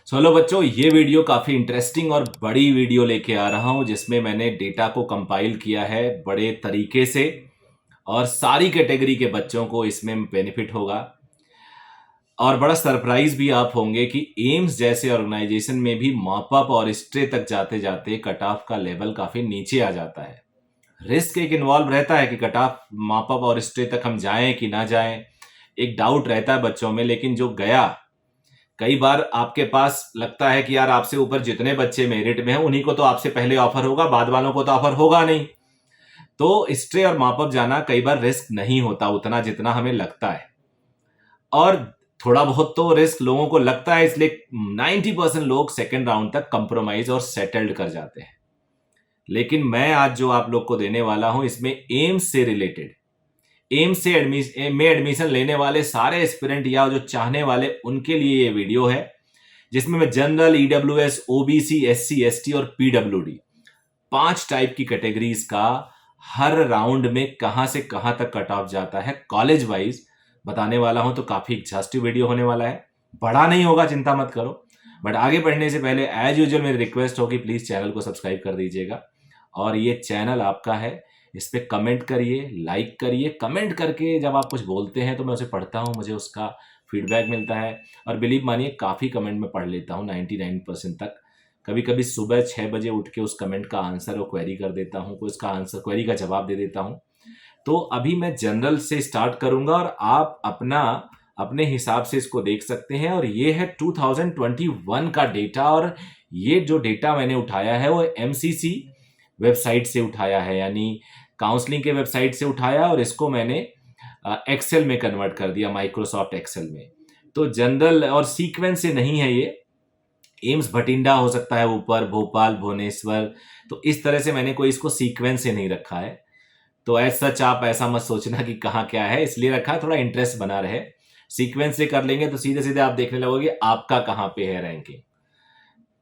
Hello बच्चों, ये video काफ़ी इंटरेस्टिंग और बड़ी वीडियो लेके आ रहा हूँ जिसमें मैंने डेटा को कंपाइल किया है बड़े तरीके से और सारी कैटेगरी के बच्चों को इसमें बेनिफिट होगा। और बड़ा सरप्राइज भी आप होंगे कि एम्स जैसे ऑर्गेनाइजेशन में भी मॉप अप और स्ट्रे तक जाते जाते कट ऑफ का लेवल काफ़ी नीचे आ जाता है। रिस्क एक इन्वॉल्व रहता है कि कट ऑफ मॉप अप और स्ट्रे तक हम जाएं कि ना जाएं, एक डाउट रहता है बच्चों में। लेकिन जो गया, कई बार आपके पास लगता है कि यार आपसे ऊपर जितने बच्चे मेरिट में हैं उन्हीं को तो आपसे पहले ऑफर होगा, बाद वालों को तो ऑफर होगा नहीं। तो स्ट्रे और मॉप अप जाना कई बार रिस्क नहीं होता उतना जितना हमें लगता है, और थोड़ा बहुत तो रिस्क लोगों को लगता है, इसलिए 90% लोग सेकेंड राउंड तक कंप्रोमाइज और सेटल्ड कर जाते हैं। लेकिन मैं आज जो आप लोग को देने वाला हूं इसमें एम्स से रिलेटेड, एम्स से एडमिशन लेने वाले सारे एस्पिरेंट या जो चाहने वाले उनके लिए ये वीडियो है, जिसमें मैं general, EWS, OBC, SC, ST और पीडब्ल्यूडी 5 टाइप की कैटेगरीज का हर राउंड में कहां से कहां तक कट ऑफ जाता है कॉलेज वाइज बताने वाला हूं। तो काफी एग्जॉस्टिव वीडियो होने वाला है, बड़ा नहीं होगा, चिंता मत करो। बट आगे बढ़ने से पहले एज यूजुअल मेरी रिक्वेस्ट होगी, प्लीज चैनल को सब्सक्राइब कर दीजिएगा। और ये चैनल आपका है, इस पर कमेंट करिए, लाइक करिए। कमेंट करके जब आप कुछ बोलते हैं तो मैं उसे पढ़ता हूँ, मुझे उसका फीडबैक मिलता है। और बिलीव मानिए काफ़ी कमेंट मैं पढ़ लेता हूँ, 99% तक। कभी कभी सुबह 6 बजे उठ के उस कमेंट का आंसर और क्वेरी कर देता हूँ, कोई उसका आंसर क्वेरी का जवाब दे देता हूँ। तो अभी मैं जनरल से स्टार्ट करूंगा और आप अपने हिसाब से इसको देख सकते हैं। और ये है 2021 का डेटा, और ये जो डेटा मैंने उठाया है वो एमसीसी वेबसाइट से उठाया है, यानी काउंसलिंग के वेबसाइट से उठाया, और इसको मैंने एक्सेल में कन्वर्ट कर दिया, माइक्रोसॉफ्ट एक्सेल में। तो जनरल और सीक्वेंस से नहीं है ये, एम्स भटिंडा हो सकता है ऊपर, भोपाल, भुवनेश्वर, तो इस तरह से मैंने कोई इसको सीक्वेंस से नहीं रखा है। तो एज सच आप ऐसा मत सोचना कि कहाँ क्या है, इसलिए रखा है थोड़ा इंटरेस्ट बना रहे। सीक्वेंस से कर लेंगे तो सीधे सीधे आप देखने लगोगे आपका कहाँ पे है रैंकिंग।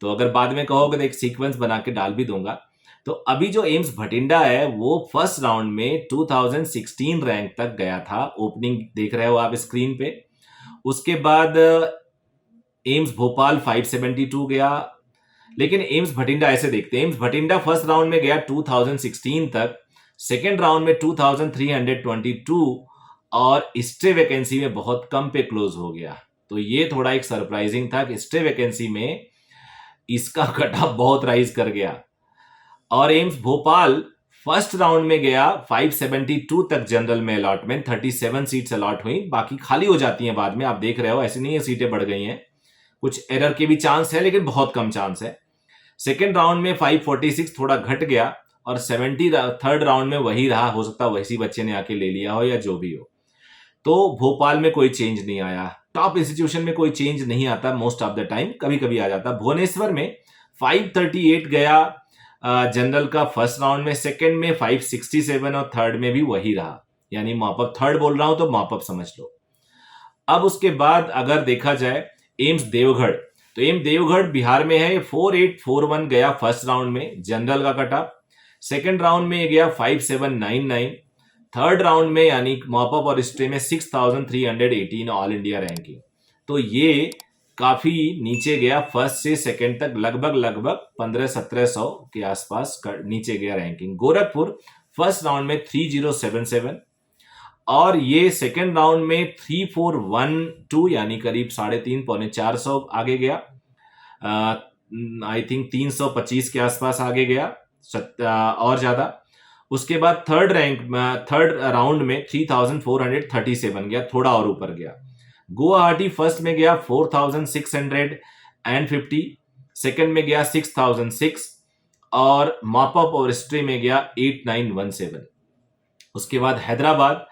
तो अगर बाद में कहोगे तो एक सीक्वेंस बना के डाल भी दूंगा। तो अभी जो एम्स भटिंडा है वो फर्स्ट राउंड में 2016 रैंक तक गया था, ओपनिंग देख रहे हो आप स्क्रीन पे। उसके बाद एम्स भोपाल 572 गया। लेकिन एम्स भटिंडा ऐसे देखते हैं, एम्स भटिंडा फर्स्ट राउंड में गया 2016 तक, सेकेंड राउंड में 2322, और स्टे वैकेंसी में बहुत कम पे क्लोज हो गया। तो ये थोड़ा एक सरप्राइजिंग था कि स्टे वैकेंसी में इसका कट ऑफ बहुत राइज कर गया। और एम्स भोपाल फर्स्ट राउंड में गया 572 तक, जनरल में अलॉटमेंट 37 सीट्स अलॉट हुई, बाकी खाली हो जाती हैं बाद में, आप देख रहे हो, ऐसे नहीं है सीटें बढ़ गई हैं, कुछ एरर के भी चांस है लेकिन बहुत कम चांस है। सेकेंड राउंड में 546 थोड़ा घट गया, और 70 थर्ड राउंड में वही रहा, हो सकता है वैसी बच्चे ने आके ले लिया हो या जो भी हो। तो भोपाल में कोई चेंज नहीं आया, टॉप इंस्टीट्यूशन में कोई चेंज नहीं आता मोस्ट ऑफ द टाइम, कभी कभी आ जाता। भुवनेश्वर में 538 गया जनरल का फर्स्ट राउंड में, सेकंड में 567, और थर्ड में भी वही रहा, यानी मॉपअप थर्ड बोल रहा हूं तो मॉपअप समझ लो। अब उसके बाद अगर देखा जाए एम्स देवगढ़, तो एम्स देवगढ़ बिहार में है, 4841 गया फर्स्ट राउंड में जनरल का कट ऑफ, सेकेंड राउंड में गया 5799, थर्ड राउंड में यानी मॉपअप और स्टे में 6318 ऑल इंडिया रैंकिंग। तो ये काफी नीचे गया, फर्स्ट से सेकंड तक लगभग 1500-1700 के आसपास नीचे गया रैंकिंग। गोरखपुर फर्स्ट राउंड में 3077, और ये सेकंड राउंड में 3412, यानी करीब 350-400 आगे गया, आई थिंक 325 के आसपास आगे गया, और ज्यादा। उसके बाद थर्ड राउंड में 3437 गया, थोड़ा और ऊपर गया। गुवाहाटी फर्स्ट में गया 4650, सेकंड में गया 6006, और मॉपअप और स्ट्रे में गया 8917। उसके बाद हैदराबाद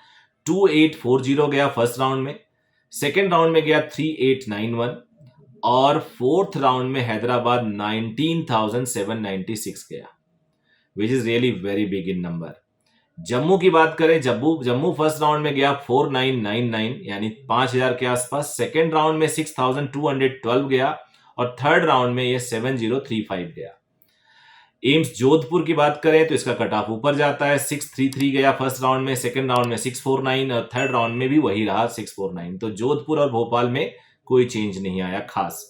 2840 गया फर्स्ट राउंड में, सेकंड राउंड में गया 3891, और फोर्थ राउंड में हैदराबाद 19796 गया, which is really very big in number. Jammu की बात करें, जम्मू फर्स्ट राउंड में गया 4999, यानी 5000 के आसपास, सेकेंड राउंड में 6212 गया, और थर्ड राउंड में ये 7035 गया। एम्स जोधपुर की बात करें तो इसका कट ऑफ ऊपर जाता है, 633 गया फर्स्ट राउंड में, सेकेंड राउंड में 649, और थर्ड राउंड में भी वही रहा 649। तो जोधपुर और भोपाल में कोई चेंज नहीं आया खास।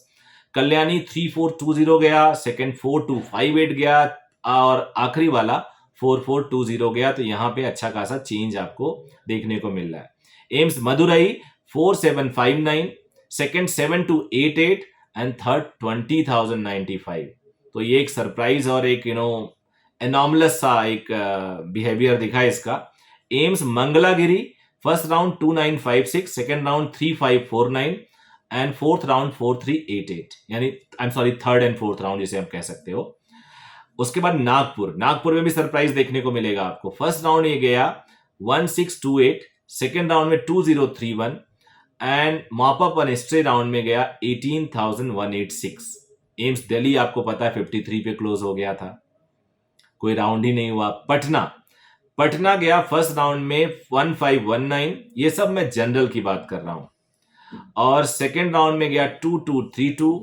कल्याणी 3420 गया, सेकंड 4258 गया और आखिरी वाला 4420 गया। तो यहाँ पे अच्छा खासा चेंज आपको देखने को मिल रहा है। AIIMS Madurai 4759, second 7288 and third 20,095। तो ये एक सरप्राइज और एक एनॉमलस सा एक बिहेवियर दिखा इसका। AIIMS Mangalagiri first round 2956, second round 3549 and fourth round 4388, यानी I am sorry third and fourth round जिसे आप कह सकते हो। उसके बाद नागपुर में भी सरप्राइज देखने को मिलेगा आपको। फर्स्ट राउंड ये गया 1628, सेकंड राउंड में 2031 एंड मॉपअप और स्ट्रे राउंड में गया 18,186। एम्स दिल्ली आपको पता है 53 पे क्लोज हो गया था, कोई राउंड ही नहीं हुआ। पटना गया फर्स्ट राउंड में 1519, ये सब मैं जनरल की बात कर रहा हूं, और सेकेंड राउंड में गया 2232,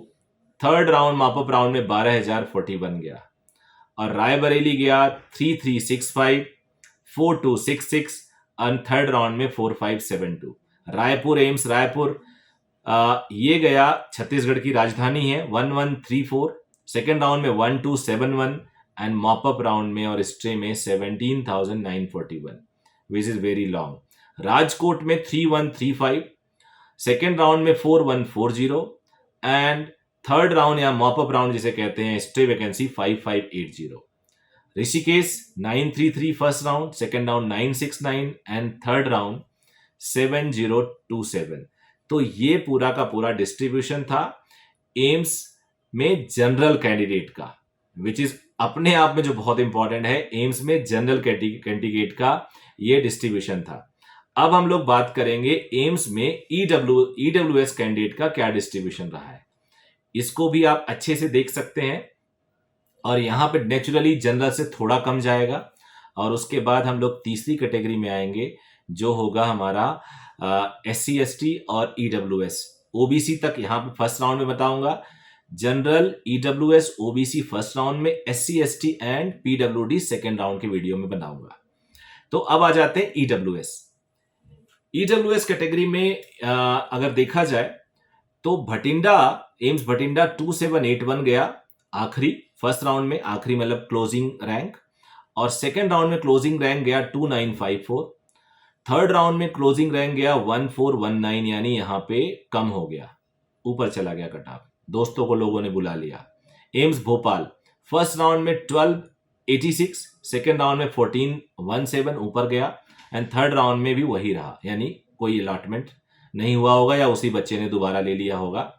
थर्ड राउंड मॉपअप राउंड में 12,041 गया, और रायबरेली गया 3365, 4266 और थर्ड राउंड में 4572। रायपुर एम्स रायपुर ये गया, छत्तीसगढ़ की राजधानी है, 1134, सेकेंड राउंड में 1271 एंड मॉपअप राउंड में और स्ट्रे में 17,941, which is very long. Rajkot में 3135, सेकेंड राउंड में 4140 एंड थर्ड राउंड या मॉपअप राउंड जिसे कहते हैं stray vacancy 5580। Rishikesh 933 first round, second round 969 and third round 7027। तो ये पूरा का पूरा डिस्ट्रीब्यूशन था एम्स में जनरल कैंडिडेट का, विच इज अपने आप में जो बहुत इंपॉर्टेंट है। एम्स में जनरल कैंडिडेट का ये डिस्ट्रीब्यूशन था। अब हम लोग बात करेंगे एम्स में ईडब्ल्यूएस कैंडिडेट का क्या डिस्ट्रीब्यूशन रहा है। इसको भी आप अच्छे से देख सकते हैं, और यहां पे नेचुरली जनरल से थोड़ा कम जाएगा, और उसके बाद हम लोग तीसरी कैटेगरी में आएंगे जो होगा हमारा SC ST और EWS OBC तक। यहां पे फर्स्ट राउंड में बताऊंगा general, EWS OBC first round में, SC ST and PWD second round के वीडियो में बनाऊंगा। तो अब आ जाते हैं EWS कैटेगरी में। अगर देखा जाए तो एम्स भटिंडा 2781 गया आखिरी, फर्स्ट राउंड में आखिरी मतलब क्लोजिंग रैंक, और सेकेंड राउंड में क्लोजिंग रैंक गया 2954, थर्ड राउंड में क्लोजिंग रैंक गया 1419, यानी यहां पे कम हो गया, ऊपर चला गया कट ऑफ, दोस्तों को लोगों ने बुला लिया। एम्स भोपाल फर्स्ट राउंड में 1286, सेकेंड राउंड में 1417 ऊपर गया, एंड थर्ड राउंड में भी वही रहा, यानी कोई अलॉटमेंट नहीं हुआ होगा या उसी बच्चे ने दोबारा ले लिया होगा।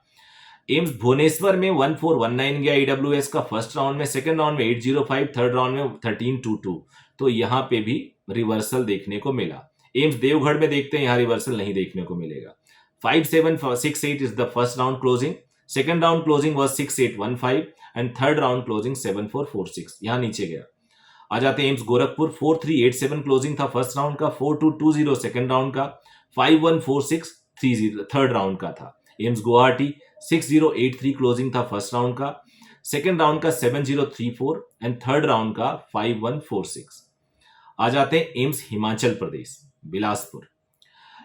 एम्स भुवनेश्वर में 1419 गया ईडब्ल्यूएस का फर्स्ट राउंड में, सेकेंड राउंड में 805, थर्ड राउंड में 1322। तो यहां पे भी रिवर्सल देखने को मिला। एम्स देवगढ़ में देखते हैं, यहां रिवर्सल नहीं देखने को मिलेगा। 5768 is the first round closing, second round closing was 6815 and third round closing 7446, यहां नीचे गया। आ जाते हैं एम्स गोरखपुर 4387 क्लोजिंग था फर्स्ट राउंड का, 4220 सेकेंड राउंड का, 514630 थर्ड राउंड का था। एम्स गुवाहाटी 6083 क्लोजिंग था फर्स्ट राउंड का, सेकेंड राउंड का 7034 एंड थर्ड राउंड का 5146। आ जाते हैं एम्स हिमाचल प्रदेश बिलासपुर,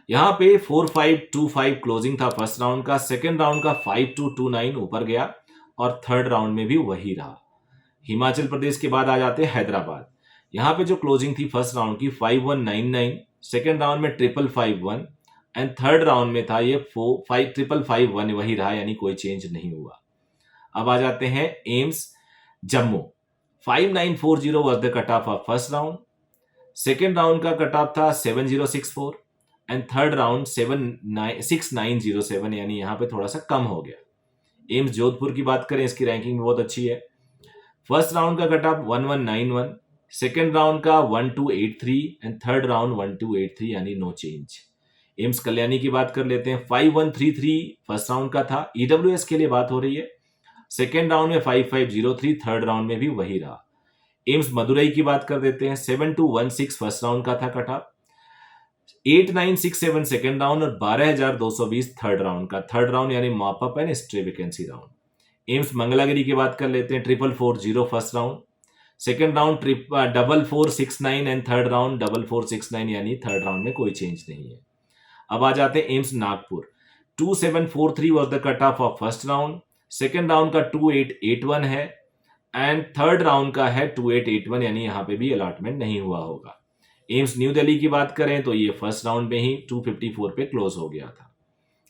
यहां पे 4525 क्लोजिंग था फर्स्ट राउंड का, सेकेंड राउंड का 5229 ऊपर गया, और थर्ड राउंड में भी वही रहा। हिमाचल प्रदेश के बाद आ जाते हैं हैदराबाद, यहां पे जो क्लोजिंग थी फर्स्ट राउंड की 5199, सेकेंड राउंड में 5551 एंड थर्ड राउंड में था ये 5551, वही रहा, यानी कोई चेंज नहीं हुआ। अब आ जाते हैं AIIMS Jammu 5940 was the cut off of first round, second round का कट ऑफ था 7064 एंड थर्ड राउंड 6907, यानी यहां पे थोड़ा सा कम हो गया। एम्स जोधपुर की बात करें, इसकी रैंकिंग बहुत अच्छी है। फर्स्ट राउंड का कट ऑफ 1191, सेकेंड राउंड का 1283 एंड थर्ड राउंड 1283, यानी नो चेंज। एम्स कल्याणी की बात कर लेते हैं, 5133 फर्स्ट राउंड का था, ईडब्ल्यूएस के लिए बात हो रही है, सेकेंड राउंड में 5503, थर्ड राउंड में भी वही रहा। एम्स मदुरई की बात कर देते हैं, 7216 फर्स्ट राउंड का था कट ऑफ, 8967 सेकेंड राउंड और 12220 थर्ड राउंड का, थर्ड राउंड यानी mop up and stray vacancy round. AIIMS Mangalagiri की बात कर लेते हैं, 4440 first round, second round 4469 and third round 4469, यानी थर्ड राउंड में कोई चेंज नहीं है। अब आ जाते हैं AIIMS Nagpur, 2743 was the cut off of first round, second round का 2881 है एंड थर्ड राउंड का है 2881, यानी यहां पे भी अलॉटमेंट नहीं हुआ होगा। एम्स न्यू दिल्ली की बात करें तो ये फर्स्ट राउंड में ही 254 पे क्लोज हो गया था।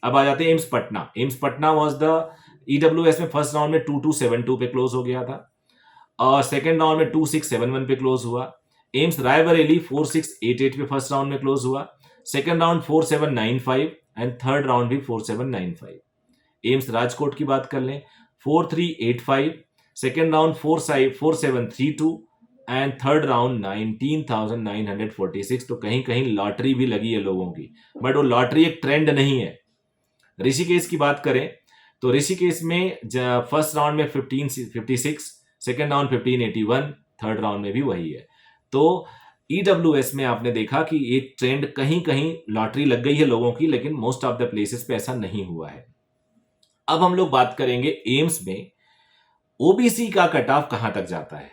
अब आ जाते हैं AIIMS Patna. AIIMS Patna was the EWS में फर्स्ट राउंड में 2272 पे क्लोज हो गया था और सेकेंड राउंड में 2671 पे क्लोज हुआ। एम्स रायबरेली 4688 पे फर्स्ट राउंड में क्लोज हुआ, second round 4795 and third round भी 4795। एम्स राजकोट की बात कर लें 4385, second round 4732 and third round 19,946। तो कहीं कहीं लॉटरी भी लगी है लोगों की, बट वो लॉटरी एक ट्रेंड नहीं है। ऋषिकेश की बात करें तो ऋषिकेश में फर्स्ट राउंड में 1556, सेकेंड राउंड 1581, थर्ड राउंड में भी वही है। तो ईडब्ल्यूएस में आपने देखा कि एक ट्रेंड कहीं कहीं लॉटरी लग गई है लोगों की, लेकिन मोस्ट ऑफ द प्लेसेस पे ऐसा नहीं हुआ है। अब हम लोग बात करेंगे एम्स में ओबीसी का कट ऑफ कहां तक जाता है।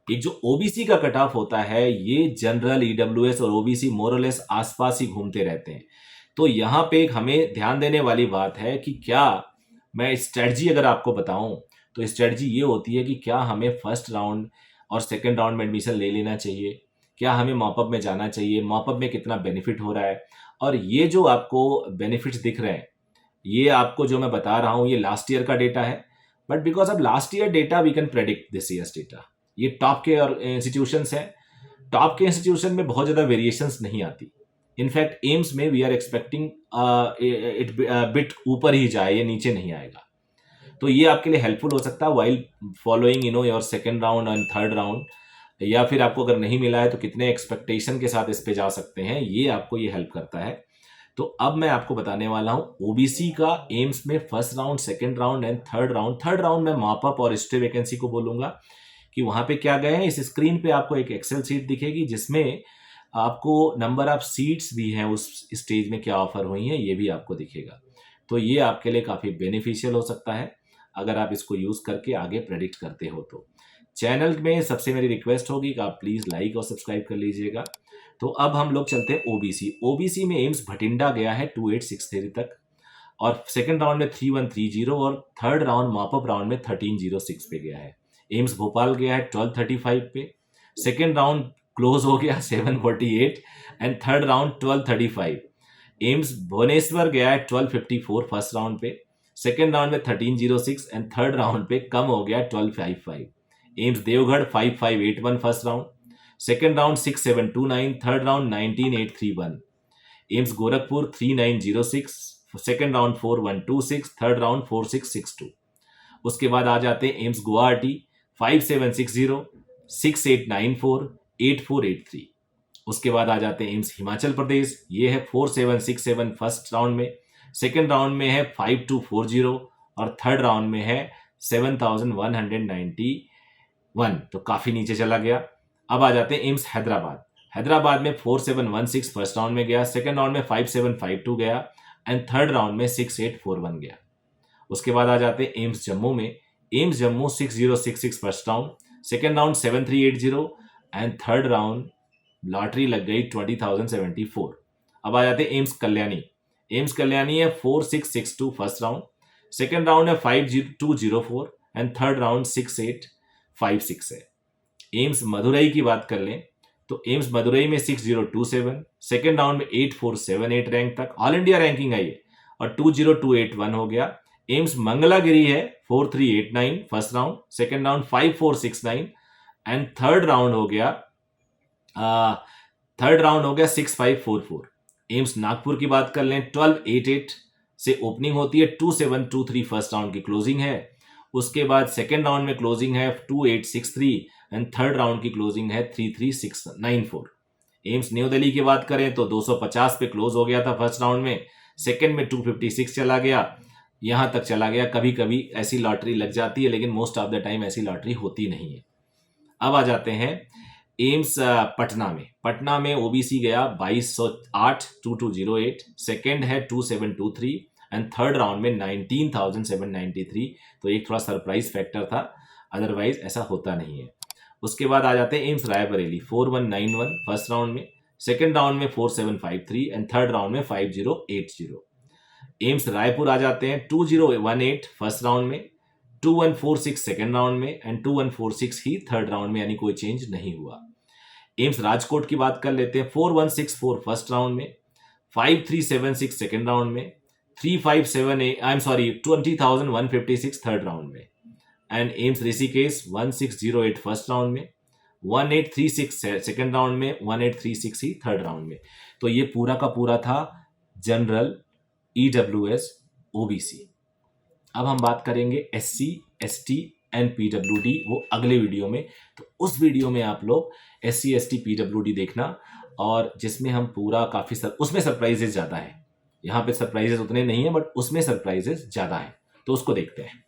एक जो ओबीसी का कट ऑफ होता है, ये जनरल, ईडब्ल्यूएस और ओबीसी मोरलेस आसपास ही घूमते रहते हैं। तो यहां पे एक हमें ध्यान देने वाली बात है कि क्या मैं स्ट्रेटजी अगर आपको बताऊं तो स्ट्रेटजी ये होती है कि क्या हमें फर्स्ट राउंड और सेकेंड राउंड में एडमिशन ले लेना चाहिए, क्या हमें मॉपअप में जाना चाहिए, मॉपअप में कितना बेनिफिट हो रहा है। और ये जो आपको बेनिफिट्स दिख रहे हैं, ये आपको जो मैं बता रहा हूं ये लास्ट ईयर का डेटा है, but because of last year data we can predict this year's data. ये टॉप के और इंस्टीट्यूशंस हैं, टॉप के इंस्टीट्यूशन में बहुत ज़्यादा वेरिएशंस नहीं आती। इनफैक्ट एम्स में we are expecting it bit ऊपर ही जाए, ये नीचे नहीं आएगा। तो ये आपके लिए हेल्पफुल हो सकता है while following your second round and third round, या फिर आपको अगर नहीं मिला है तो कितने एक्सपेक्टेशन के साथ इस पे जा सकते हैं, ये आपको ये हेल्प करता है। तो अब मैं आपको बताने वाला हूं ओबीसी का एम्स में first round, second round and third round. Third round में मॉपअप और स्टे वैकेंसी को बोलूंगा कि वहां पे क्या गए हैं। इस स्क्रीन पे आपको एक एक्सेल सीट दिखेगी जिसमें आपको नंबर ऑफ सीट्स भी हैं, उस स्टेज में क्या ऑफर हुई हैं ये भी आपको दिखेगा। तो ये आपके लिए काफ़ी बेनिफिशियल हो सकता है अगर आप इसको यूज़ करके आगे प्रेडिक्ट करते हो। तो चैनल में सबसे मेरी रिक्वेस्ट होगी कि आप प्लीज़ लाइक और सब्सक्राइब कर लीजिएगा। तो अब हम लोग चलते हैं ओबीसी। ओबीसी में एम्स भटिंडा गया है 2863 तक और सेकंड राउंड में 3130 और थर्ड राउंड मॉपअप राउंड में 1306 पे गया है। एम्स भोपाल गया है 1235 पे, सेकेंड राउंड क्लोज हो गया 748 and third round 1235। AIIMS Bhubaneswar गया है 1254 फर्स्ट राउंड पे, सेकेंड राउंड में 1306 एंड थर्ड राउंड पे कम हो गया 1255। एम्स देवगढ़ 5581 first round, second round 6729, third round 19831। AIIMS Gorakhpur 3906, second round 4126, third round 4662। उसके बाद आ जाते हैं एम्स गुवाहाटी 5760, 6894, 8483। उसके बाद आ जाते हैं एम्स हिमाचल प्रदेश, ये है 4767 फर्स्ट राउंड में, सेकेंड राउंड में है 5240 और थर्ड राउंड में है 7191। तो काफी नीचे चला गया। अब आ जाते हैं एम्स हैदराबाद। हैदराबाद में 4716 फर्स्ट राउंड में गया, सेकेंड राउंड में 5752 गया एंड थर्ड राउंड में 6841 गया। उसके बाद आ जाते हैं एम्स जम्मू में। AIIMS Jammu 6066 first round, second round 7380 and third round lottery लग गई 20,074। अब आ जाते हैं एम्स कल्याणी। एम्स कल्याणी है 4662 फर्स्ट राउंड, सेकेंड राउंड है 5204 एंड थर्ड राउंड 6856 है। एम्स मदुरई की बात कर लें तो एम्स मदुरई में 6027, सेकेंड राउंड में 8478 रैंक तक ऑल इंडिया रैंकिंग आई है और 20281 हो गया। एम्स मंगलागिरी है 4389 first round, second round 5469 and third round हो गया 6544। एम्स नागपुर की बात कर लें 1288 से ओपनिंग होती है, 2723 फर्स्ट राउंड की क्लोजिंग है। उसके बाद सेकेंड राउंड में क्लोजिंग है 2863 एंड थर्ड राउंड की क्लोजिंग है 33694। एम्स न्यू दिल्ली की बात करें तो 250 पे क्लोज हो गया था फर्स्ट राउंड में, सेकेंड में 256 चला गया, यहां तक चला गया। कभी कभी ऐसी लॉटरी लग जाती है लेकिन मोस्ट ऑफ द टाइम ऐसी लॉटरी होती नहीं है। अब आ जाते हैं एम्स पटना में। पटना में ओबीसी गया 2208, 2208, सेकेंड है 2723 एंड थर्ड राउंड में 19,793। तो एक थोड़ा सरप्राइज फैक्टर था, अदरवाइज ऐसा होता नहीं है। उसके बाद आ जाते हैं एम्स रायबरेली 4191 फर्स्ट राउंड में, सेकेंड राउंड में 4753 एंड थर्ड राउंड में 5080। एम्स रायपुर आ जाते हैं 2018 फर्स्ट राउंड में, 2146 सेकेंड राउंड में एंड 2146 ही थर्ड राउंड में, यानी कोई चेंज नहीं हुआ। एम्स राजकोट की बात कर लेते हैं, 4164 फर्स्ट राउंड में, 5376 सेकेंड राउंड में, 20,156 थर्ड राउंड में, and AIIMS Rishikesh 1608 first round में, 1836 सेकेंड राउंड में, 1836 ही थर्ड राउंड में। तो ये पूरा का पूरा था जनरल, EWS, OBC। अब हम बात करेंगे SC, ST एंड PWD, वो अगले वीडियो में। तो उस वीडियो में आप लोग SC, ST, PWD देखना, और जिसमें हम पूरा काफ़ी उसमें सरप्राइजेस ज़्यादा है। यहाँ पे सरप्राइजेस उतने नहीं है, बट उसमें सरप्राइजेस ज़्यादा है, तो उसको देखते हैं।